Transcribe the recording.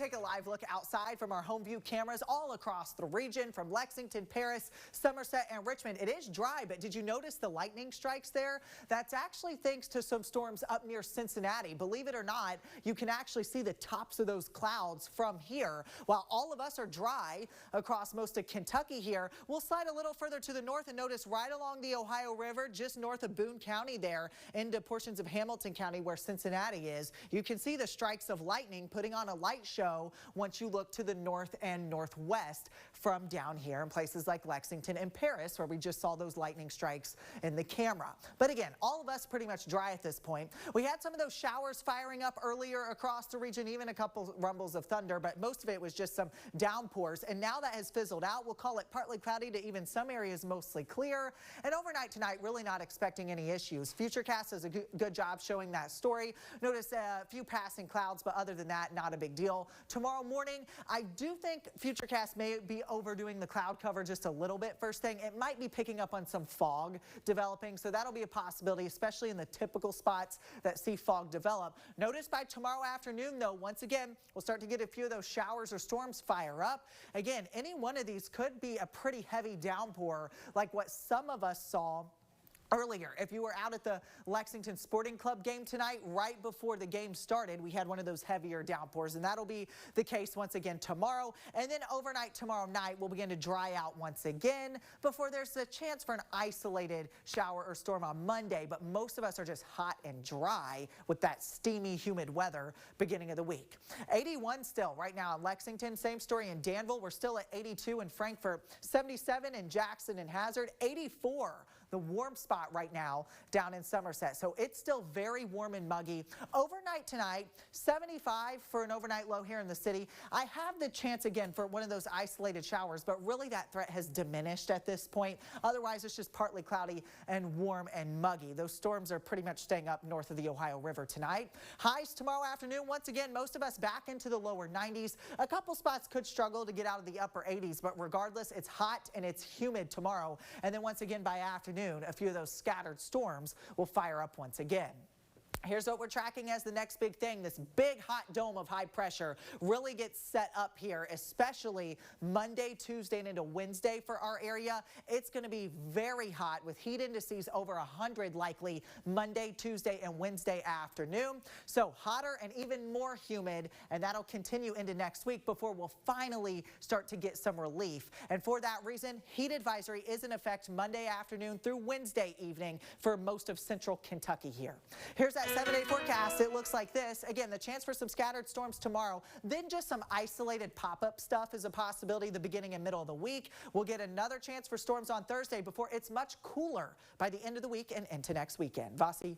take a live look outside from our home view cameras all across the region, from Lexington, Paris, Somerset, and Richmond. It is dry, but did you notice the lightning strikes there? That's actually thanks to some storms up near Cincinnati. Believe it or not, you can actually see the tops of those clouds from here. While all of us are dry across most of Kentucky here, we'll slide a little further to the north and notice right along the Ohio River, just north of Boone County there, into portions of Hamilton County where Cincinnati is. You can see the strikes of lightning putting on a light show once you look to the north and northwest from down here in places like Lexington and Paris, where we just saw those lightning strikes in the camera. But again, all of us pretty much dry at this point. We had some of those showers firing up earlier across the region, even a couple rumbles of thunder, but most of it was just some downpours. And now that has fizzled out. We'll call it partly cloudy to even some areas mostly clear. And overnight tonight, really not expecting any issues. Futurecast does a good job showing that story. Notice a few passing clouds, but other than that, not a big deal. Tomorrow morning, I do think Futurecast may be overdoing the cloud cover just a little bit. First thing, it might be picking up on some fog developing, so that'll be a possibility, especially in the typical spots that see fog develop. Notice by tomorrow afternoon, though, once again, we'll start to get a few of those showers or storms fire up. Again, any one of these could be a pretty heavy downpour like what some of us saw earlier. If you were out at the Lexington Sporting Club game tonight, right before the game started, we had one of those heavier downpours, and that'll be the case once again tomorrow. And then overnight tomorrow night, we'll begin to dry out once again before there's a chance for an isolated shower or storm on Monday. But most of us are just hot and dry with that steamy, humid weather beginning of the week. 81 still right now in Lexington. Same story in Danville. We're still at 82 in Frankfort, 77 in Jackson and Hazard, 84. The warm spot right now down in Somerset. So it's still very warm and muggy. Overnight tonight, 75 for an overnight low here in the city. I have the chance again for one of those isolated showers, but really that threat has diminished at this point. Otherwise, it's just partly cloudy and warm and muggy. Those storms are pretty much staying up north of the Ohio River tonight. Highs tomorrow afternoon, once again, most of us back into the lower 90s. A couple spots could struggle to get out of the upper 80s, but regardless, it's hot and it's humid tomorrow. And then once again by afternoon, a few of those scattered storms will fire up once again. Here's what we're tracking as the next big thing. This big hot dome of high pressure really gets set up here, especially Monday, Tuesday, and into Wednesday for our area. It's going to be very hot with heat indices over 100 likely Monday, Tuesday, and Wednesday afternoon. So hotter and even more humid, and that'll continue into next week before we'll finally start to get some relief. And for that reason, heat advisory is in effect Monday afternoon through Wednesday evening for most of central Kentucky here. Here's that 7-day forecast. It looks like this. Again, the chance for some scattered storms tomorrow, then just some isolated pop-up stuff is a possibility the beginning and middle of the week. We'll get another chance for storms on Thursday before it's much cooler by the end of the week and into next weekend. Vasi.